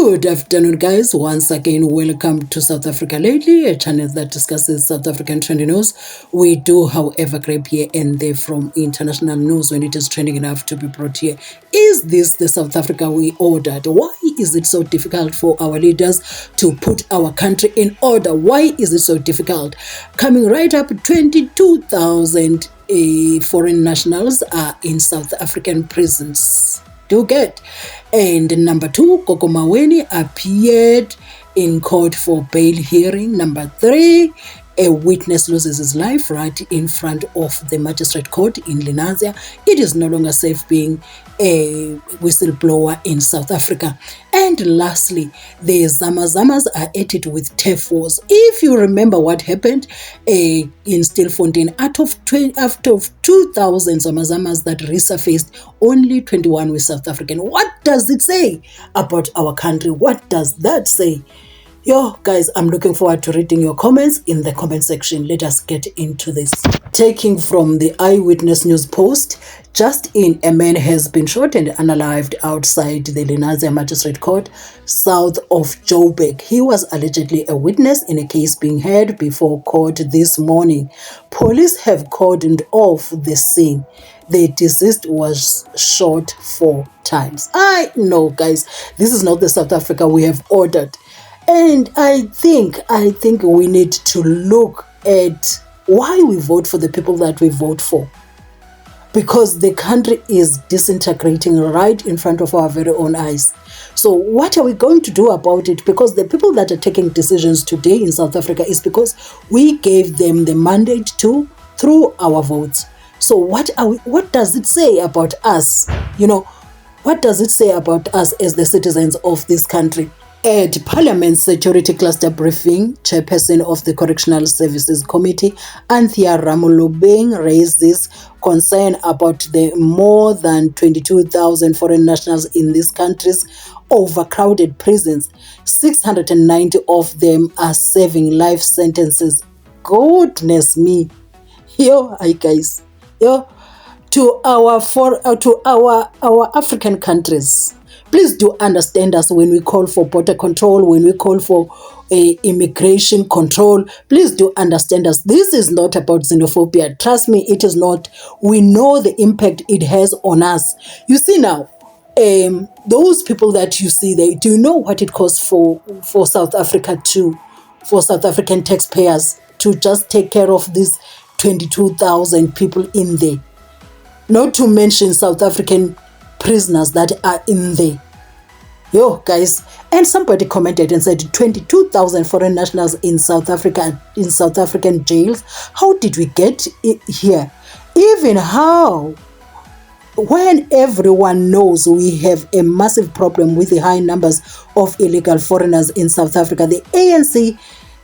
Good afternoon, guys. Once again, welcome to South Africa Lately, a channel that discusses South African trending news. We do, however, grab here and there from international news when it is trending enough to be brought here. Is this the South Africa we ordered? Why is it so difficult for our leaders to put our country in order? Why is it so difficult? Coming right up, 22,000 foreign nationals are in South African prisons. Do get. And number 2, Gogo Maweni appeared in court for bail hearing. Number 3, a witness loses his life right in front of the magistrate court in LENASIA. It is no longer safe being a whistleblower in South Africa. And lastly, the Zamazamas are at it with turf wars. If you remember what happened in Stilfontein, out of 2,000 Zamazamas that resurfaced, only 21 were South African. What does it say about our country? What does that say? Yo, guys, I'm looking forward to reading your comments in the comment section. Let us get into this. Taking from the Eyewitness News Post, just in, a man has been shot and unalived outside the LENASIA Magistrate Court, south of Joburg. He was allegedly a witness in a case being heard before court this morning. Police have cordoned off the scene. The deceased was shot 4 times. I know, guys, this is not the South Africa we have ordered. And I think we need to look at why we vote for the people that we vote for. Because the country is disintegrating right in front of our very own eyes. So what are we going to do about it? Because the people that are taking decisions today in South Africa is because we gave them the mandate to through our votes. So what does it say about us? What does it say about us as the citizens of this country? At Parliament's Security Cluster briefing, Chairperson of the Correctional Services Committee, Anthea Ramolobeng, raised this concern about the more than 22,000 foreign nationals in these countries' overcrowded prisons. 690 of them are serving life sentences. Goodness me. Hi guys. To our African countries. Please do understand us when we call for border control, when we call for immigration control. Please do understand us. This is not about xenophobia. Trust me, it is not. We know the impact it has on us. You see now, those people that you see there, do you know what it costs for South Africa for South African taxpayers to just take care of these 22,000 people in there? Not to mention South African prisoners that are in there. Guys, and somebody commented and said 22,000 foreign nationals in South Africa, in South African jails. How did we get here? Even how? When everyone knows we have a massive problem with the high numbers of illegal foreigners in South Africa, the ANC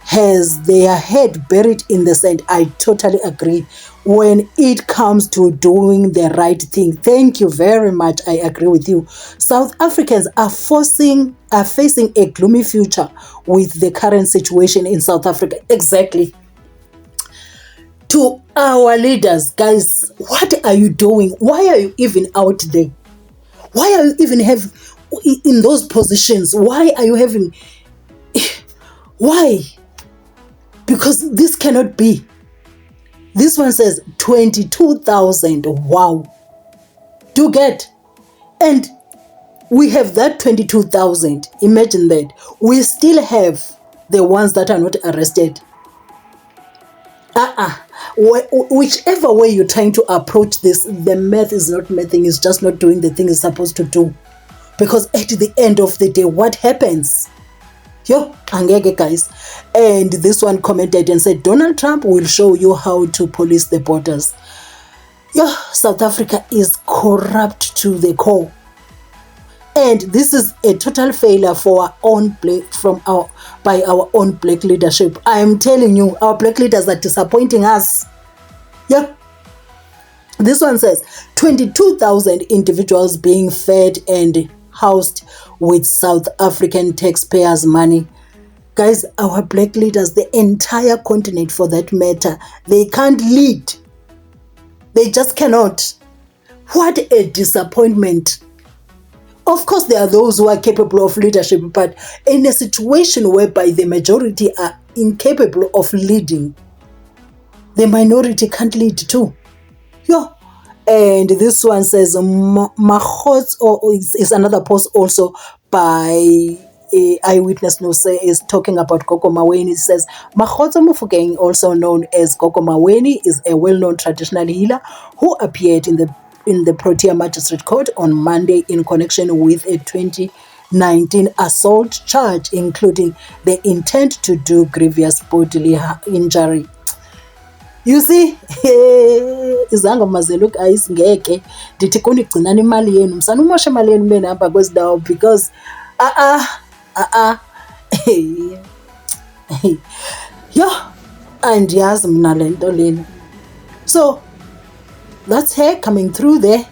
has their head buried in the sand. I totally agree when it comes to doing the right thing. Thank you very much. I agree with you. South Africans are facing a gloomy future with the current situation in South Africa. Exactly. To our leaders, guys, what are you doing? Why are you even out there? Why are you even in those positions? Why are you having... Why? Because this cannot be. This one says 22,000. Wow. Do get. And we have that 22,000. Imagine that. We still have the ones that are not arrested. Whichever way you're trying to approach this, the math is not mathing. It's just not doing the thing it's supposed to do. Because at the end of the day, what happens? Angege guys. And this one commented and said, Donald Trump will show you how to police the borders. South Africa is corrupt to the core. And this is a total failure for by our own black leadership. I am telling you, our black leaders are disappointing us. This one says 22,000 individuals being fed and housed with South African taxpayers' money. Guys, our black leaders, the entire continent for that matter, they can't lead. They just cannot. What a disappointment. Of course, there are those who are capable of leadership, but in a situation whereby the majority are incapable of leading, the minority can't lead too. Yeah. And this one says Mahots, or is another post also by a eyewitness news is talking about Gogo Maweni. It says Mahotso Mofokeng, also known as Gogo Maweni, is a well-known traditional healer who appeared in the Protea Magistrate Court on Monday in connection with a 2019 assault charge, including the intent to do grievous bodily injury. You see, izangoma zeluka isingeke ndithi kunigcinana imali yenu msana umoshe imali yenu bena apha kwezidawo because yo andiyazi mna le nto lena. So that's her coming through there,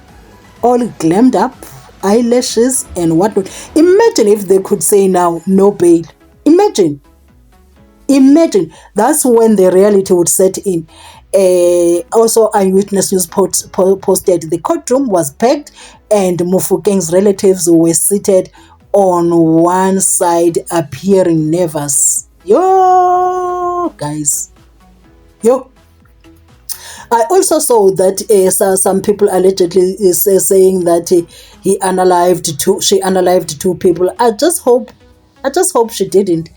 all glammed up, eyelashes and whatnot. Imagine if they could say now no bail. Imagine, that's when the reality would set in. Also, Eyewitness News posted the courtroom was packed and Mofokeng's relatives were seated on one side, appearing nervous. Yo, guys. Yo. I also saw that some people allegedly saying that she unalived two people. I just hope she didn't.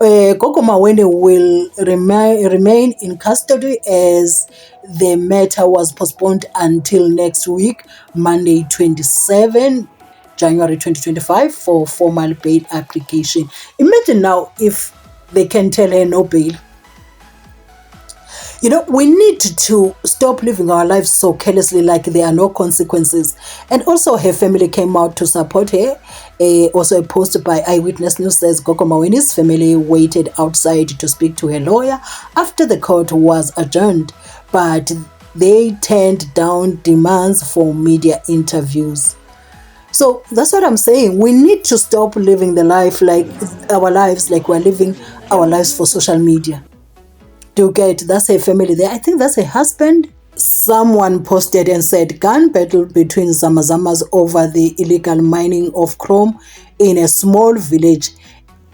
Gogo Maweni will remain in custody as the matter was postponed until next week, Monday 27 January 2025, for formal bail application. Imagine now if they can tell her no bail. You know, we need to stop living our lives so carelessly like there are no consequences. And also her family came out to support her. Also a post by Eyewitness News says Gogo Maweni's family waited outside to speak to her lawyer after the court was adjourned, but they turned down demands for media interviews. So that's what I'm saying. We need to stop living our lives like we're living our lives for social media. Do get, that's her family there. I think that's her husband. Someone posted and said gun battle between Zamazamas over the illegal mining of chrome in a small village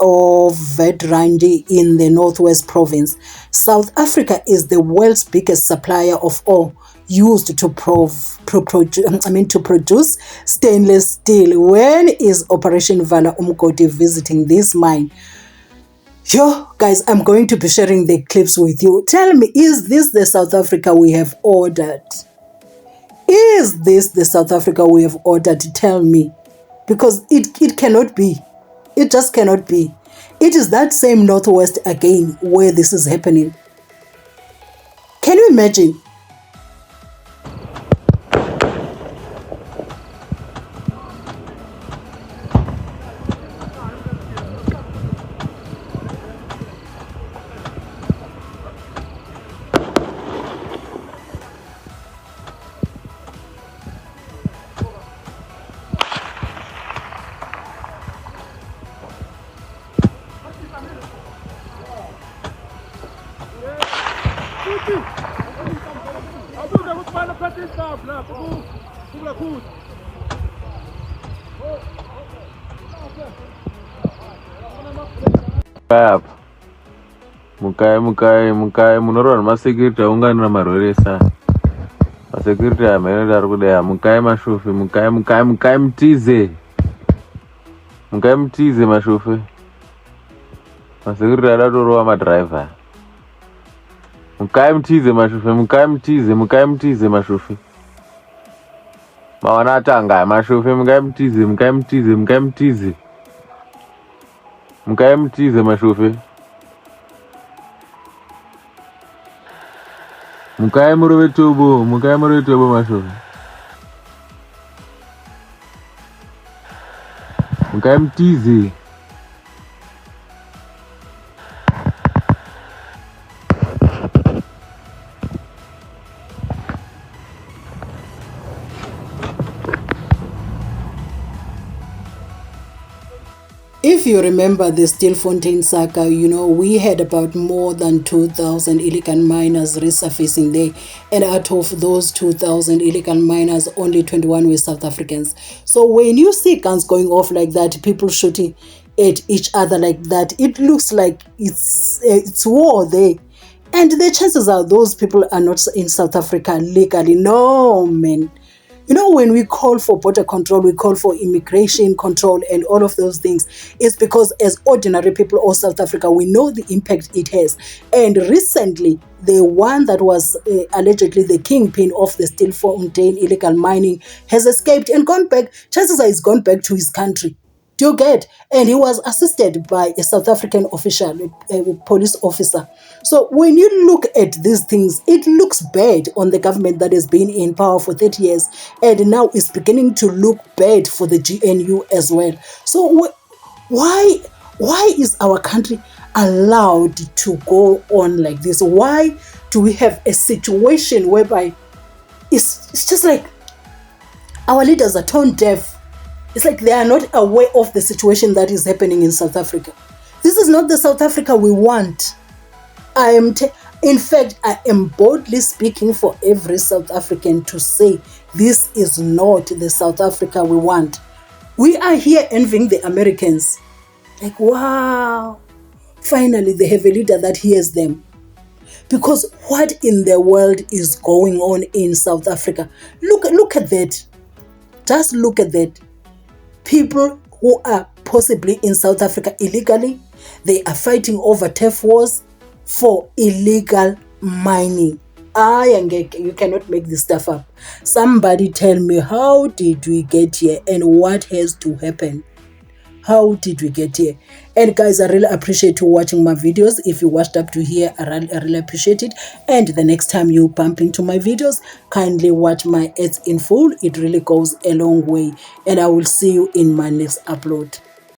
of Vedrandi in the Northwest Province. South Africa is the world's biggest supplier of ore used to produce stainless steel. When is Operation Vala Umgodi visiting this mine? Yo, guys, I'm going to be sharing the clips with you. Tell me, is this the South Africa we have ordered? Is this the South Africa we have ordered? Tell me. Because it cannot be. It just cannot be. It is that same Northwest again where this is happening. Can you imagine? Mukai munorwa masecurity aungana maroresa. Masecurity amene ari kudaya mukai mashufi mukai mtize. Mukai mtize mashufi. Masecurity adatorowa madriver. Mukai mtize mashufi. Mawana atanga mashufi mukai mtize mashufi. Mukai murove tobo mashufi. Mukai mtize. If you remember the Stilfontein saga, we had about more than 2,000 illegal miners resurfacing there. And out of those 2,000 illegal miners, only 21 were South Africans. So when you see guns going off like that, people shooting at each other like that, it looks like it's war there. And the chances are those people are not in South Africa legally. No, man. When we call for border control, we call for immigration control and all of those things. It's because as ordinary people of South Africa, we know the impact it has. And recently, the one that was allegedly the kingpin of the Stilfontein illegal mining has escaped and gone back. Chances are he's gone back to his country. Do you get? And he was assisted by a South African official, a police officer. So when you look at these things, it looks bad on the government that has been in power for 30 years. And now it's beginning to look bad for the GNU as well. So why is our country allowed to go on like this? Why do we have a situation whereby it's just like our leaders are tone deaf? It's like they are not aware of the situation that is happening in South Africa. This is not the South Africa we want. In fact, I am boldly speaking for every South African to say this is not the South Africa we want. We are here envying the Americans. Like, wow, finally they have a leader that hears them. Because what in the world is going on in South Africa? Look at that. Just look at that. People who are possibly in South Africa illegally, they are fighting over turf wars for illegal mining. You cannot make this stuff up. Somebody tell me, how did we get here and what has to happen? How did we get here? And guys, I really appreciate you watching my videos. If you watched up to here, I really appreciate it. And the next time you bump into my videos, kindly watch my ads in full. It really goes a long way. And I will see you in my next upload.